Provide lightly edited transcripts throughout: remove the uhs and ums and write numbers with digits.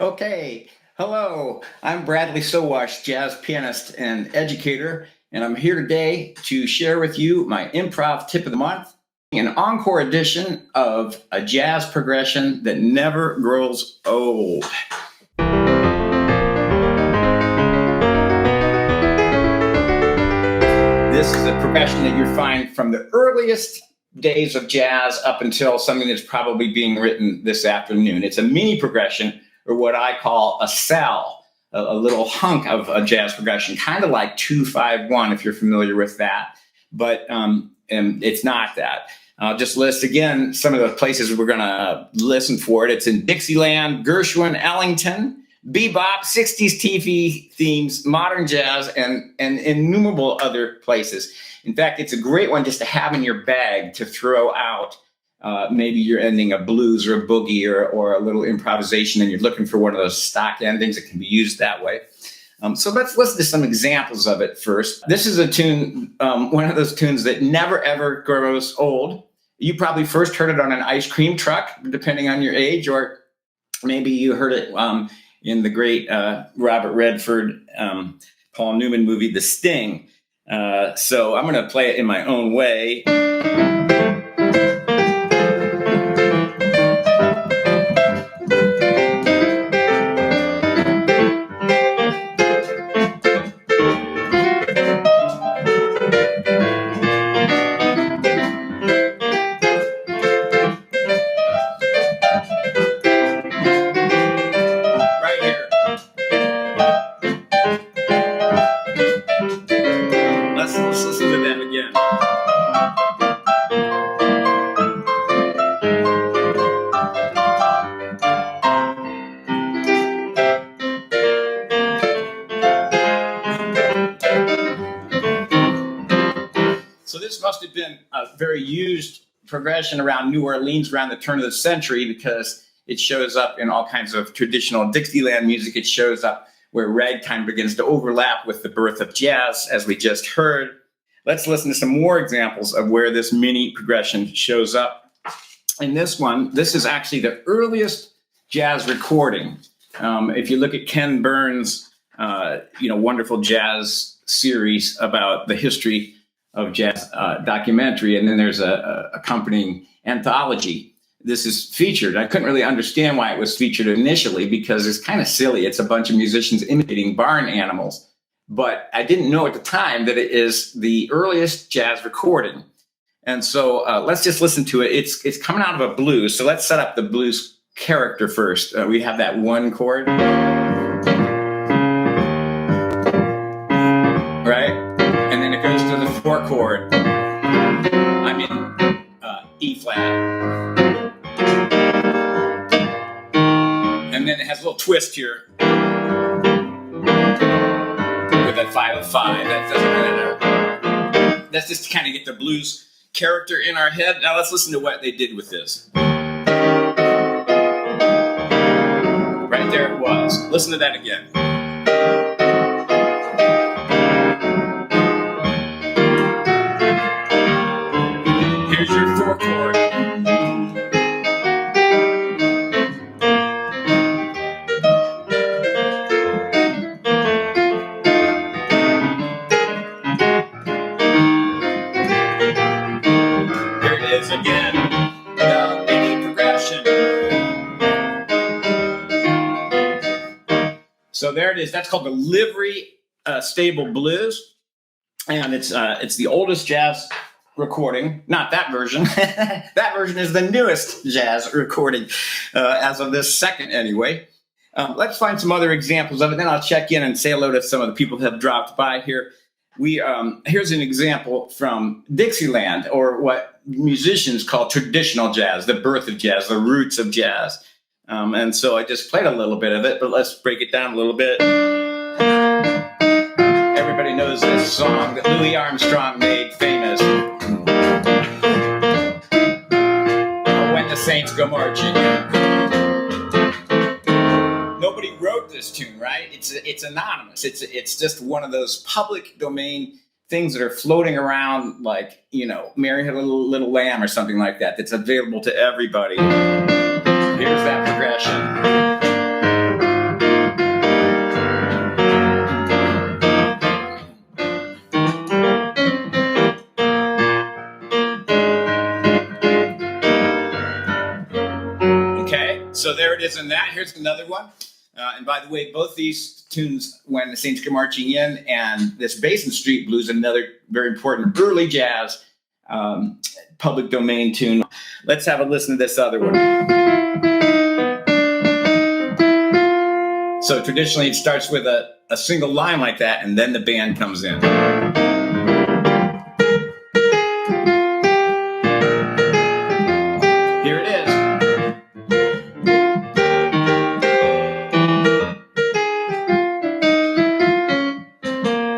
Okay, hello. I'm Bradley Sowash, jazz pianist and educator, and I'm here today to share with you my improv tip of the month, an encore edition of a jazz progression that never grows old. This is a progression that you'll find from the earliest days of jazz up until something that's probably being written this afternoon. It's a mini progression, or what I call a cell, a little hunk of a jazz progression, kind of like 2-5-1 if you're familiar with that, but it's not that. I'll just list again some of the places we're going to listen for it. It's in Dixieland, Gershwin, Ellington, BeBop, 60s TV themes, modern jazz, and innumerable other places. In fact, it's a great one just to have in your bag to throw out. Maybe you're ending a blues or a boogie or a little improvisation and you're looking for one of those stock endings that can be used that way. So let's listen to some examples of it first. This is a tune, one of those tunes that never, ever grows old. You probably first heard it on an ice cream truck, depending on your age, or maybe you heard it in the great Robert Redford, Paul Newman movie, The Sting. So I'm going to play it in my own way. Let's listen to that again. So this must have been a very used progression around New Orleans around the turn of the century, because it shows up in all kinds of traditional Dixieland music. It shows up where ragtime begins to overlap with the birth of jazz, as we just heard. Let's listen to some more examples of where this mini progression shows up. In this one, this is actually the earliest jazz recording. If you look at Ken Burns' wonderful jazz series about the history of jazz documentary, and then there's a accompanying anthology. This is featured. I couldn't really understand why it was featured initially because it's kind of silly. It's a bunch of musicians imitating barn animals. But I didn't know at the time that it is the earliest jazz recording. And so let's just listen to it. It's coming out of a blues. So let's set up the blues character first. We have that one chord. Right? And then it goes to the 4 chord. I'm in E flat. And then it has a little twist here with that 5/5. That doesn't really matter. That's just to kind of get the blues character in our head. Now let's listen to what they did with this. Right there it was. Listen to that again. Here's your 4 chord. Again, the mini progression. So there it is. That's called the Livery Stable Blues, and it's the oldest jazz recording. Not that version. That version is the newest jazz recording as of this second, anyway. Let's find some other examples of it. Then I'll check in and say hello to some of the people who have dropped by here. Here's an example from Dixieland, or what musicians call traditional jazz, the birth of jazz, the roots of jazz. And so I just played a little bit of it, but let's break it down a little bit. Everybody knows this song that Louis Armstrong made famous. When the Saints Go Marching. Nobody wrote this tune, right? It's anonymous. It's just one of those public domain things that are floating around, like, Mary Had a Little Lamb or something like that, that's available to everybody. Here's that progression. So there it is in that. Here's another one. And by the way, both these tunes, When the Saints Come Marching In and this Basin Street Blues, another very important early jazz public domain tune. Let's have a listen to this other one. So traditionally it starts with a single line like that, and then the band comes in. Here it is.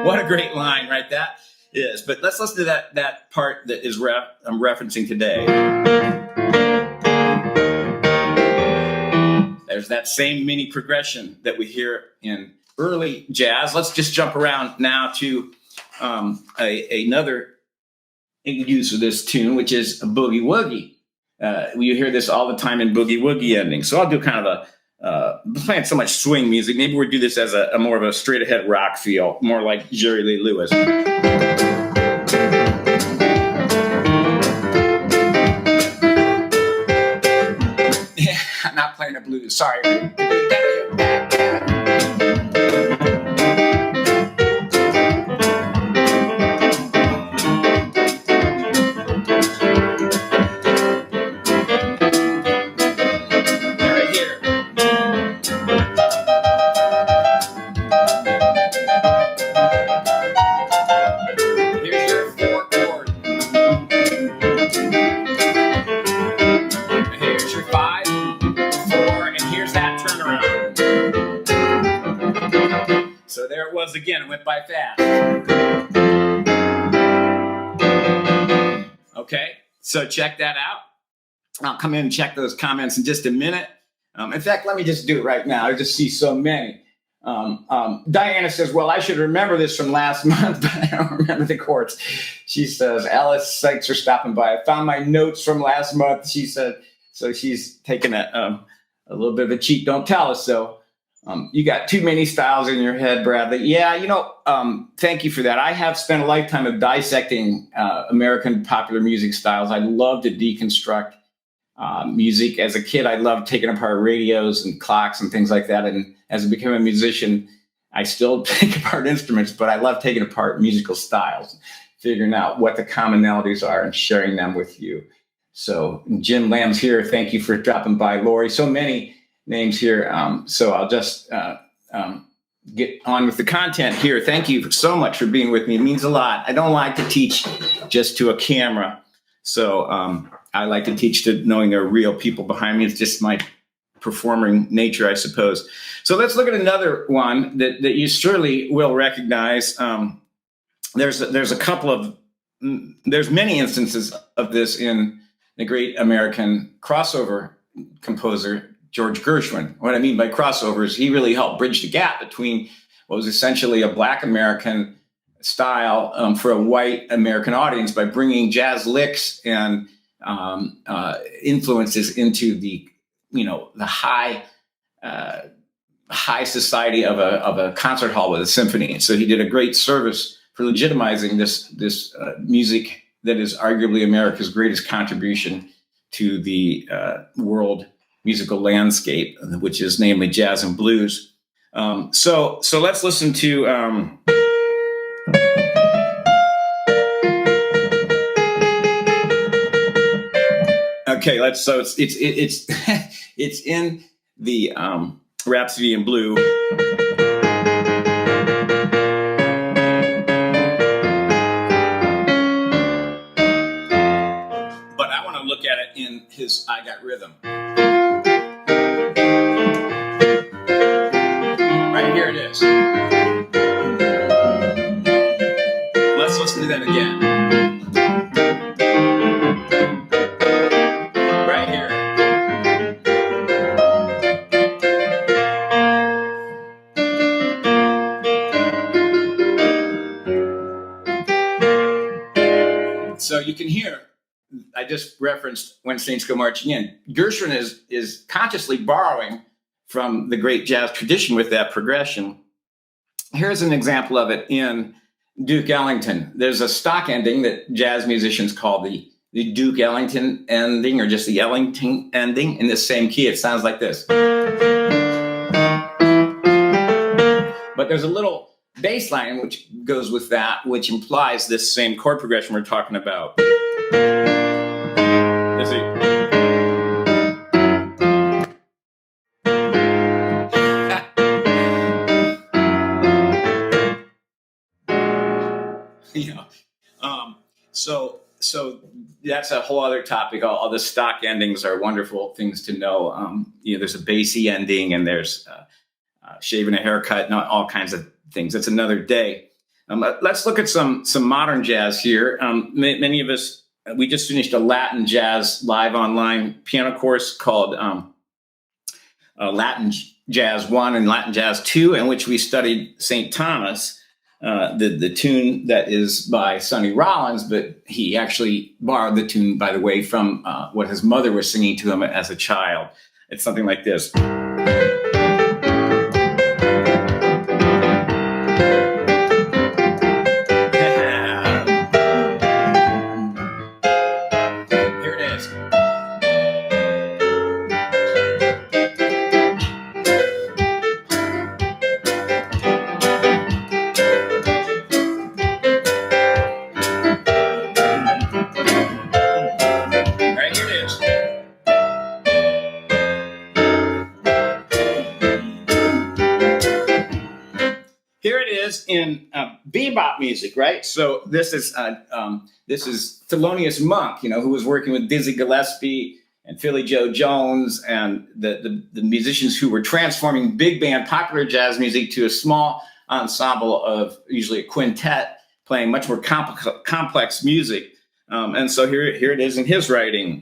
What a great line, right? That is. But let's listen to that part that is I'm referencing today. There's that same mini progression that we hear in early jazz. Let's just jump around now to another use of this tune, which is a Boogie Woogie. You hear this all the time in Boogie Woogie endings. So I'll do kind of playing so much swing music. Maybe we'll do this as a more of a straight ahead rock feel, more like Jerry Lee Lewis. I'm not playing the blues. Sorry. Again, it went by fast. Okay, so check that out. I'll come in and check those comments in just a minute. In fact, let me just do it right now. I just see so many. Diana says, well, I should remember this from last month, but I don't remember the chords. She says, Alice, thanks for stopping by. I found my notes from last month, she said. So she's taking a little bit of a cheat. Don't tell us so. You got too many styles in your head, Bradley. Yeah, thank you for that. I have spent a lifetime of dissecting American popular music styles. I love to deconstruct music. As a kid, I loved taking apart radios and clocks and things like that. And as I became a musician, I still take apart instruments, but I love taking apart musical styles, figuring out what the commonalities are and sharing them with you. So Jim Lamb's here. Thank you for dropping by, Lori. So many names here. So I'll just get on with the content here. Thank you so much for being with me. It means a lot. I don't like to teach just to a camera. So I like to teach to knowing there are real people behind me. It's just my performing nature, I suppose. So let's look at another one that you surely will recognize. There's many instances of this in the great American crossover composer, George Gershwin. What I mean by crossovers, he really helped bridge the gap between what was essentially a Black American style for a white American audience by bringing jazz licks and influences into the high society of a concert hall with a symphony. And so he did a great service for legitimizing this music that is arguably America's greatest contribution to the world musical landscape, which is namely jazz and blues. So let's listen to. Okay, so it's it's in the Rhapsody in Blue. But I want to look at it in his I Got Rhythm. Right here it is. Let's listen to that again. Right here. So you can hear, I just referenced When Saints Go Marching In. Gershwin is consciously borrowing from the great jazz tradition with that progression. Here's an example of it in Duke Ellington. There's a stock ending that jazz musicians call the the Duke Ellington ending or just the Ellington ending in the same key. It sounds like this. But there's a little bass line which goes with that, which implies this same chord progression we're talking about. Let's see. So that's a whole other topic. All the stock endings are wonderful things to know. There's a bassy ending, and there's shaving a haircut, and all kinds of things. That's another day. Let's look at some modern jazz here. Many of us, we just finished a Latin jazz live online piano course called Latin Jazz 1 and Latin Jazz 2, in which we studied St. Thomas. The tune that is by Sonny Rollins, but he actually borrowed the tune, by the way, from what his mother was singing to him as a child. It's something like this. Here it is. In BeBop music, right? So this is Felonious Monk, who was working with Dizzy Gillespie and Philly Joe Jones and the musicians who were transforming big band popular jazz music to a small ensemble of usually a quintet playing much more complex music. And so here it is in his writing.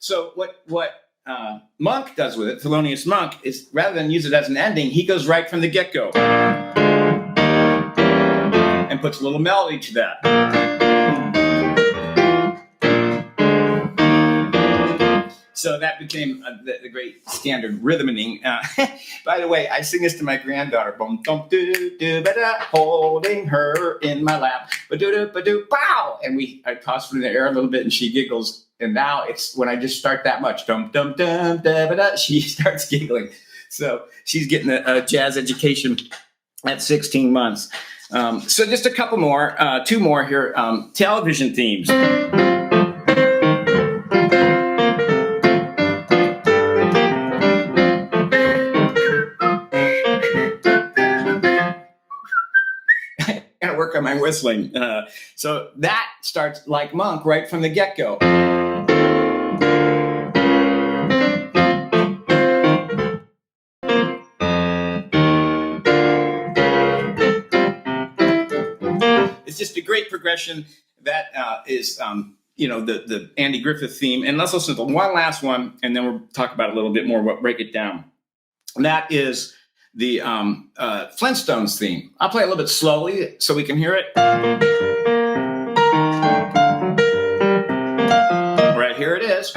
So what Monk does with it, Felonious Monk, is rather than use it as an ending, he goes right from the get-go and puts a little melody to that. So that became the great standard rhythming. By the way, I sing this to my granddaughter. Boom, dum, doo, doo, ba-da, holding her in my lap. Ba-doo, ba-doo, pow! And I toss her in the air a little bit, and she giggles. And now it's when I just start that much, dum dum dum da ba da, she starts giggling. So she's getting a jazz education at 16 months. So just a couple more, two more here. Television themes. Gotta work on my whistling. So that starts like Monk right from the get-go. It's just a great progression that is, the Andy Griffith theme. And let's listen to one last one, and then we'll talk about it a little bit more, break it down. And that is the Flintstones theme. I'll play a little bit slowly so we can hear it. Right here it is.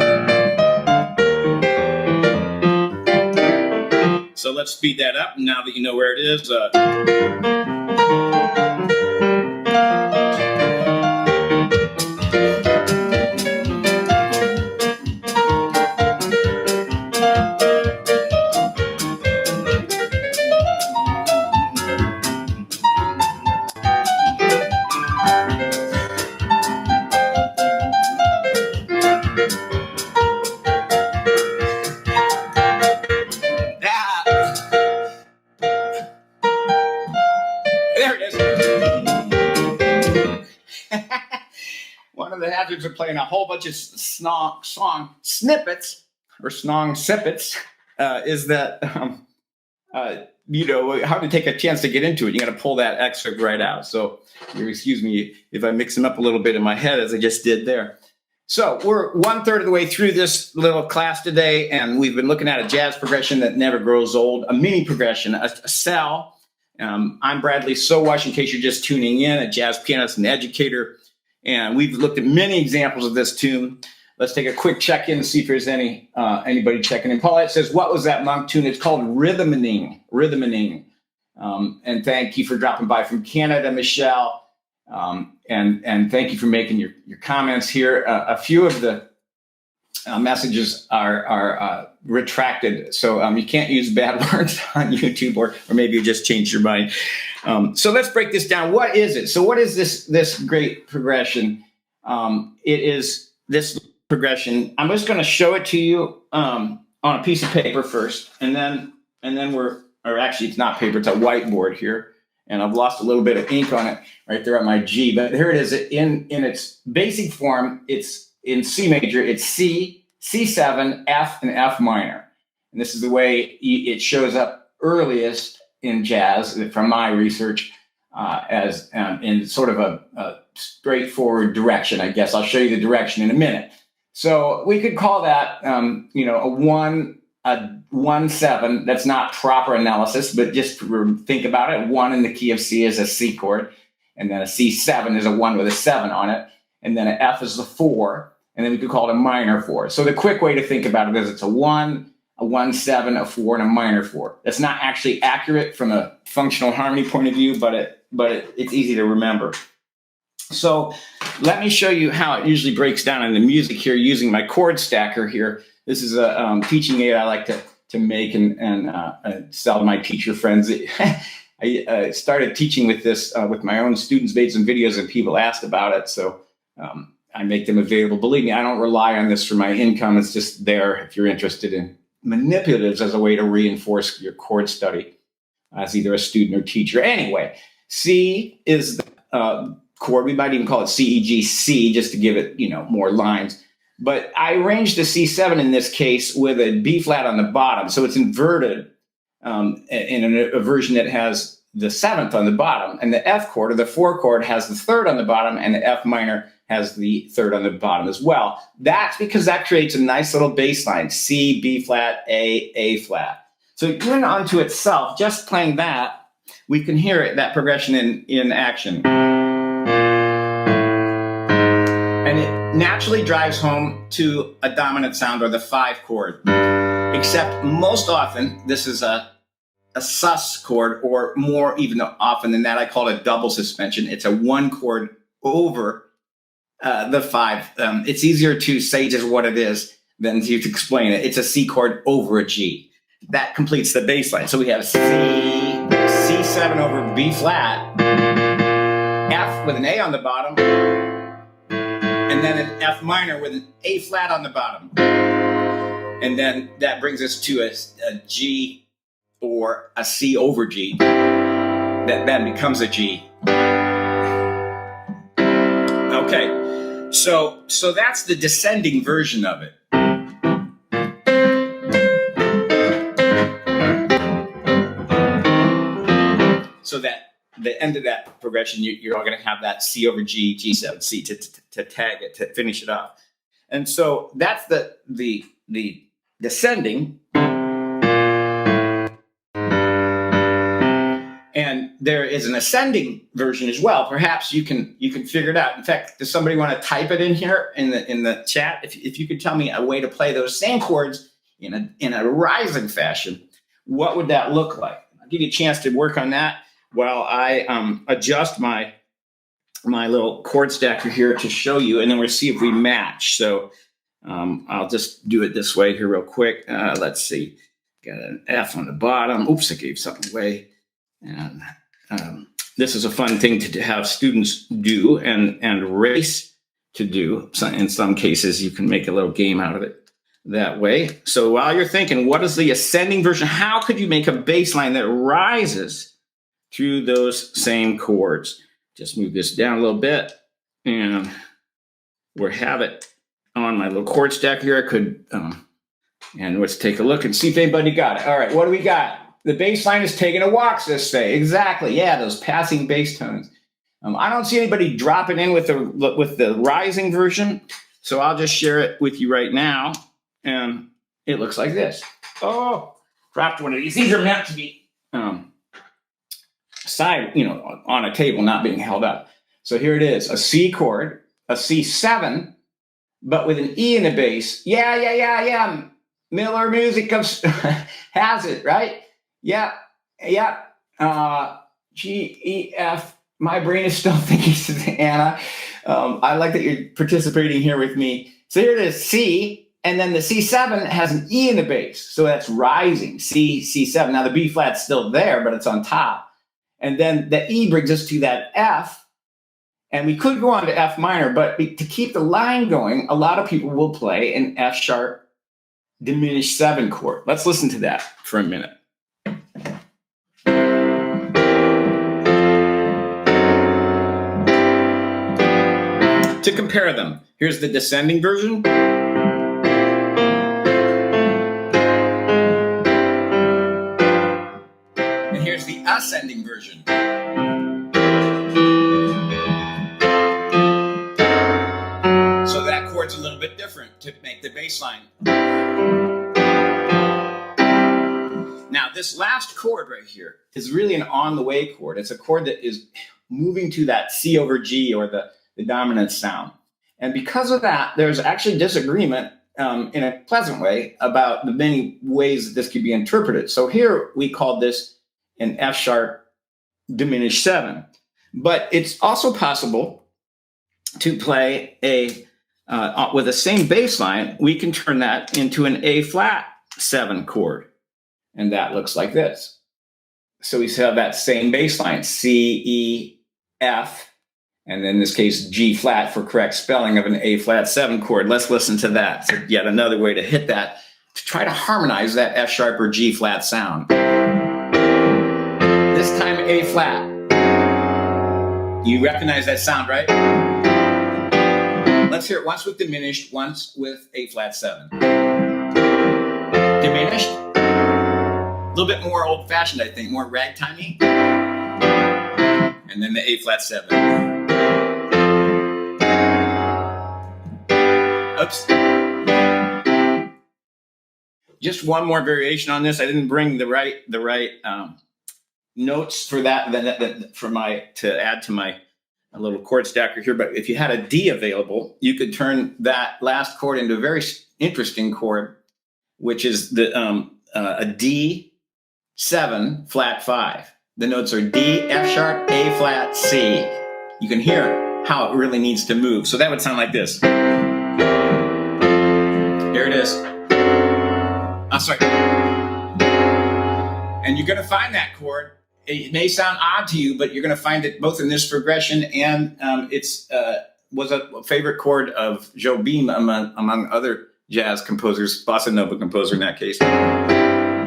So let's speed that up now that you know where it is. Are playing a whole bunch of song snippets or song sippets is that hard to take a chance to get into it. You got to pull that excerpt right out. So excuse me if I mix them up a little bit in my head as I just did there. So we're 1/3 of the way through this little class today, and we've been looking at a jazz progression that never grows old, a mini progression, a cell. I'm Bradley Sowash, in case you're just tuning in, a jazz pianist and educator. And we've looked at many examples of this tune. Let's take a quick check-in and see if there's anybody checking in. Paulette says, what was that Monk tune? It's called Rhythmening. And thank you for dropping by from Canada, Michelle. And thank you for making your comments here. A few of the messages are retracted, so you can't use bad words on YouTube, or maybe you just changed your mind. So let's break this down. What is it? So what is this great progression? It is this progression. I'm just going to show it to you on a piece of paper first, and then actually it's not paper, it's a whiteboard here. And I've lost a little bit of ink on it right there on my G, but here it is in its basic form. It's in C major. It's C, C7, F, and F minor. And this is the way it shows up earliest in jazz from my research as in sort of a straightforward direction, I guess. I'll show you the direction in a minute. So we could call that, a 1-7. That's not proper analysis, but just think about it. 1 in the key of C is a C chord, and then a C7 is a 1 with a 7 on it, and then an F is the 4, and then we could call it a minor 4. So the quick way to think about it is it's a 1, a 1-7, a 4, and a minor 4. That's not actually accurate from a functional harmony point of view, but it's easy to remember. So let me show you how it usually breaks down in the music here using my chord stacker here. This is a teaching aid I like to make and sell to my teacher friends. I started teaching with this with my own students, made some videos, and people asked about it. So I make them available. Believe me, I don't rely on this for my income. It's just there if you're interested in manipulatives as a way to reinforce your chord study as either a student or teacher. Anyway, C is the chord. We might even call it C, E, G, C, just to give it more lines. But I arranged the C7 in this case with a B flat on the bottom. So it's inverted in a version that has the 7th on the bottom. And the F chord, or the 4 chord, has the 3rd on the bottom, and the F minor has the 3rd on the bottom as well. That's because that creates a nice little bass line. C, B flat, A flat. So even onto itself, just playing that, we can hear it, that progression in action. And it naturally drives home to a dominant sound, or the 5 chord. Except most often, this is a sus chord, or more even often than that, I call it a double suspension. It's a 1 chord over the 5. It's easier to say just what it is than to explain it. It's a C chord over a G. That completes the bass line. So we have C, C7 over B flat, F with an A on the bottom, and then an F minor with an A flat on the bottom. And then that brings us to a G or a C over G. That then becomes a G. Okay, so that's the descending version of it. So that the end of that progression, you're all going to have that C over G, G7, C to tag it, to finish it off. And so that's the descending. And there is an ascending version as well. Perhaps you can figure it out. In fact, does somebody want to type it in here in the chat? If you could tell me a way to play those same chords in a rising fashion, what would that look like? I'll give you a chance to work on that while I adjust my little chord stacker here to show you, and then we'll see if we match. So I'll just do it this way here real quick. Let's see. Got an F on the bottom. Oops, I gave something away. And this is a fun thing to have students do and race to do. So in some cases, you can make a little game out of it that way. So while you're thinking, what is the ascending version? How could you make a bass line that rises through those same chords? Just move this down a little bit, and we'll have it on my little chord stack here. I could, and let's take a look and see if anybody got it. All right, what do we got? The bass line is taking a walk this day. Exactly, yeah, those passing bass tones. I don't see anybody dropping in with the rising version, so I'll just share it with you right now, and it looks like this. Oh, dropped one of these. These are meant to be side, on a table, not being held up. So here it is, a C chord, a C7, but with an E in the bass. Yeah. Miller Music has it, right? Yeah. G, E, F. My brain is still thinking, Susanna. I like that you're participating here with me. So here it is, C, and then the C7 has an E in the bass. So that's rising, C, C7. Now the B flat's still there, but it's on top. And then the E brings us to that F. And we could go on to F minor, but to keep the line going, a lot of people will play an F sharp diminished 7 chord. Let's listen to that for a minute. To compare them, here's the descending version. And here's the ascending version. So that chord's a little bit different to make the bass line. Now, this last chord right here is really an on-the-way chord. It's a chord that is moving to that C over G, or the dominant sound. And because of that, there's actually disagreement in a pleasant way about the many ways that this could be interpreted. So here we call this an F sharp diminished 7. But it's also possible to play with the same bass line, we can turn that into an A flat 7 chord. And that looks like this. So we have that same bass line, C, E, F, and in this case, G flat for correct spelling of an A flat 7 chord. Let's listen to that. So yet another way to hit that, to try to harmonize that F sharp or G flat sound. This time A flat. You recognize that sound, right? Let's hear it once with diminished, once with A flat 7. Diminished. A little bit more old-fashioned, I think, more ragtimey. And then the A flat 7. Oops. Just one more variation on this. I didn't bring the right notes for that to add to my little chord stacker here. But if you had a D available, you could turn that last chord into a very interesting chord, which is a D7 flat 5. The notes are D, F sharp, A flat, C. You can hear how it really needs to move. So that would sound like this. Here it is. Sorry. And you're going to find that chord. It may sound odd to you, but you're going to find it both in this progression and it's was a favorite chord of Joplin among other jazz composers, bossa nova composer in that case. And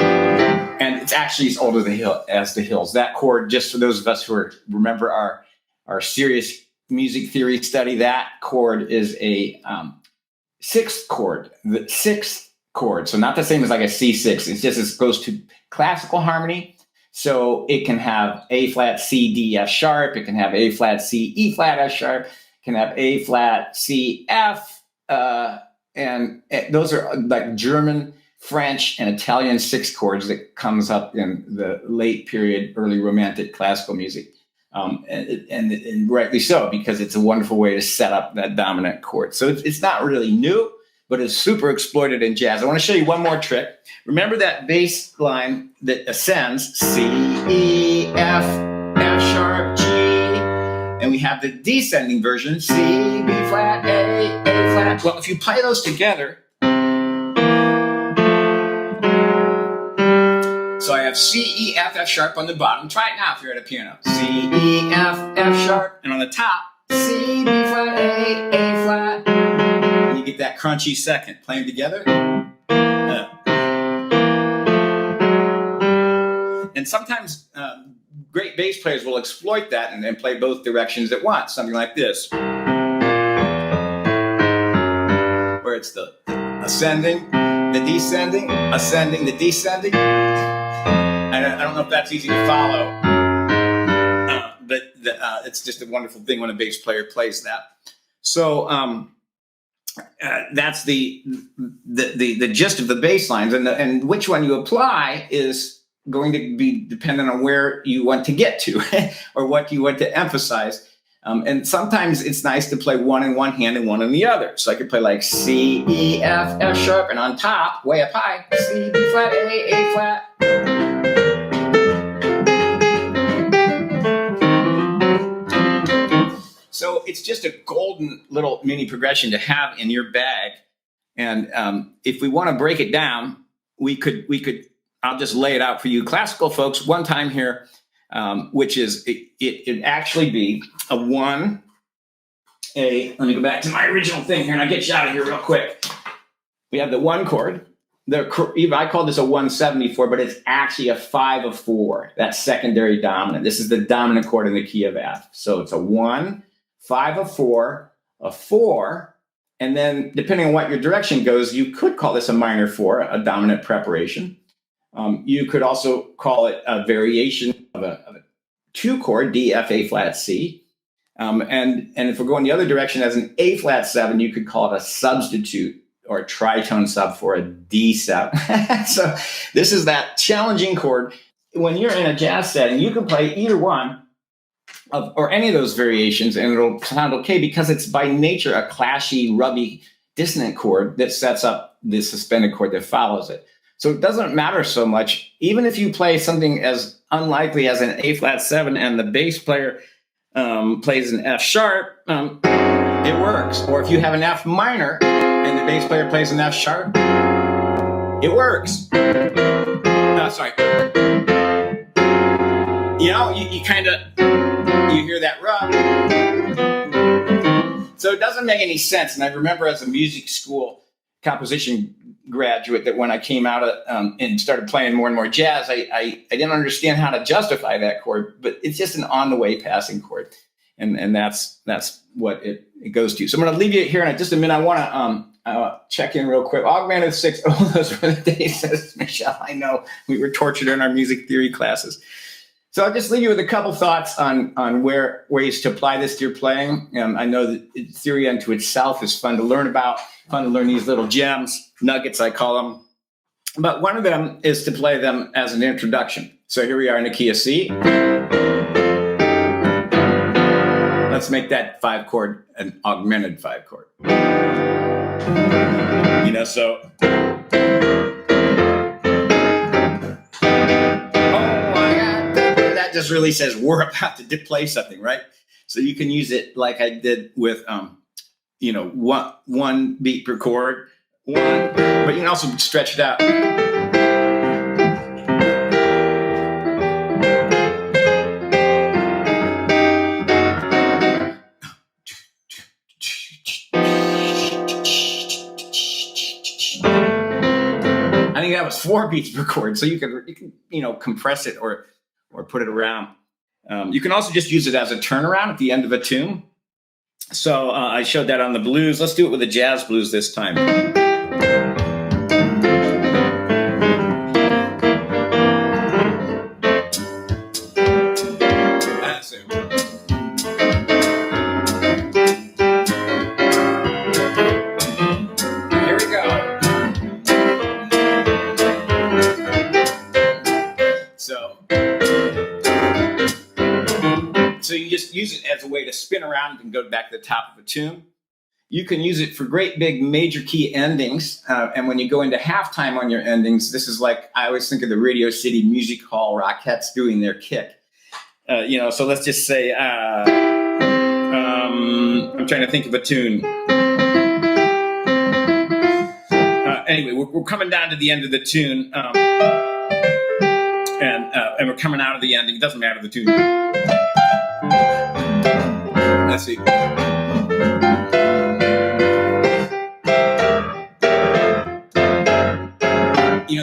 it's actually as old as the hills. That chord, just for those of us who remember our serious music theory study, that chord is a sixth chord. The sixth chord. So not the same as like a C6. It's just it goes to classical harmony. So it can have A flat, C, D, F sharp. It can have A flat, C, E flat, F sharp. It can have A flat, C, F. And those are like German, French, and Italian sixth chords that comes up in the late period, early romantic classical music. And rightly so, because it's a wonderful way to set up that dominant chord. So it's not really new, but it's super exploited in jazz. I want to show you one more trick. Remember that bass line that ascends, C, E, F, F sharp, G, and we have the descending version, C, B flat, A flat. Well, if you play those together, so I have C, E, F, F sharp on the bottom. Try it now if you're at a piano. C, E, F, F sharp, and on the top, C, B flat, A flat. And you get that crunchy second. Play them together. And sometimes great bass players will exploit that and play both directions at once. Something like this. Where it's the ascending, the descending, ascending, the descending. I don't know if that's easy to follow, but it's just a wonderful thing when a bass player plays that. So that's the gist of the bass lines, and which one you apply is going to be dependent on where you want to get to or what you want to emphasize. And sometimes it's nice to play one in one hand and one in the other. So I could play like C, E, F, F sharp, and on top, way up high, C, B flat, A flat. So it's just a golden little mini progression to have in your bag. And if we want to break it down, we could. I'll just lay it out for you, classical folks, one time here, which is it actually be a 1. Let me go back to my original thing here, and I'll get you out of here real quick. We have the 1 chord. I call this a 174, but it's actually a 5 of 4. That's secondary dominant. This is the dominant chord in the key of F. So it's a 1, 5 of 4, a 4, and then depending on what your direction goes, you could call this a minor 4, a dominant preparation. You could also call it a variation of a 2 chord, D, F, A flat, C. And if we're going the other direction as an A flat 7, you could call it a substitute or a tritone sub for a D7. So this is that challenging chord. When you're in a jazz setting, you can play either one or any of those variations, and it'll sound okay because it's by nature a clashy, rubby, dissonant chord that sets up the suspended chord that follows it. So it doesn't matter so much, even if you play something as unlikely as an A flat 7 and the bass player plays an F sharp, it works. Or if you have an F minor and the bass player plays an F sharp, it works. Sorry. You know, you kind of, you hear that rub. So it doesn't make any sense. And I remember as a music school composition graduate that when I came out and started playing more and more jazz, I didn't understand how to justify that chord, but it's just an on the way passing chord. And that's what it goes to. So I'm going to leave you here in just a minute. I want to check in real quick. Augmented 6. Oh, those were the days, says Michelle. I know we were tortured in our music theory classes. So I'll just leave you with a couple thoughts on ways to apply this to your playing. I know that theory unto itself is fun to learn about, fun to learn these little gems, nuggets I call them. But one of them is to play them as an introduction. So here we are in the key of C. Let's make that 5 chord an augmented 5 chord. You know, so... just really says we're about to play something, right? So you can use it like I did with, one beat per chord, but you can also stretch it out. I think that was 4 beats per chord, so you can compress it or put it around. You can also just use it as a turnaround at the end of a tune. So I showed that on the blues. Let's do it with the jazz blues this time. That's it. Here we go. So you just use it as a way to spin around and go back to the top of a tune. You can use it for great big major key endings. And when you go into halftime on your endings, this is like, I always think of the Radio City Music Hall Rockettes doing their kick. So let's just say, I'm trying to think of a tune. Anyway, we're coming down to the end of the tune. And we're coming out of the ending. It doesn't matter the tune. Let's see.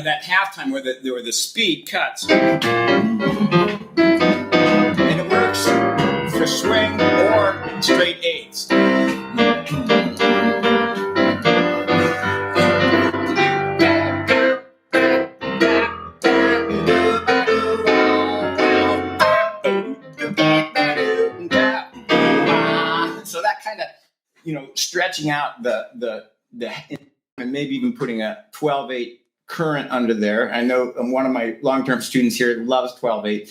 That halftime where the speed cuts. And it works for swing or straight eighths. Stretching out the and maybe even putting a 12/8 current under there. I know one of my long-term students here loves 12/8.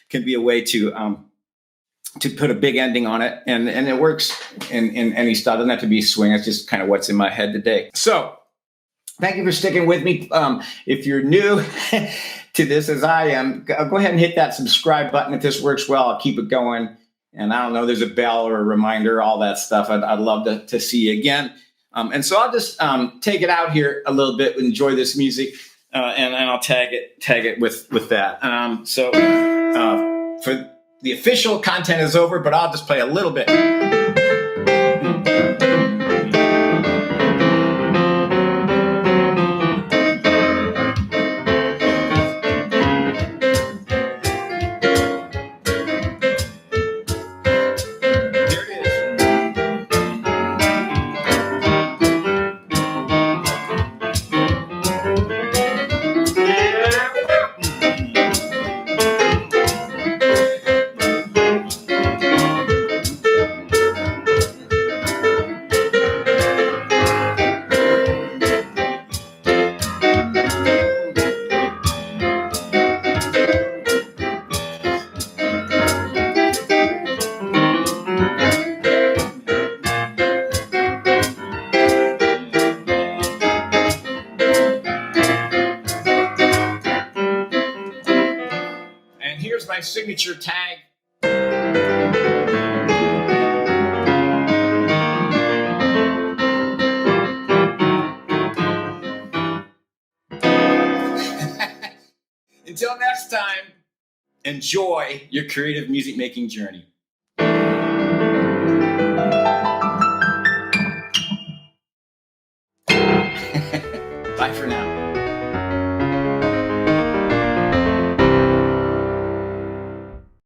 Can be a way to put a big ending on it, and it works in any style. It doesn't have to be swing. It's just kind of what's in my head today. So thank you for sticking with me. If you're new to this, as I am, go ahead and hit that subscribe button. If this works well, I'll keep it going. And I don't know, there's a bell or a reminder, all that stuff. I'd love to see you again. And so I'll just take it out here a little bit, enjoy this music, and I'll tag it with that. For the official content is over, but I'll just play a little bit. Here's my signature tag. Until next time, enjoy your creative music making journey. Bye for now.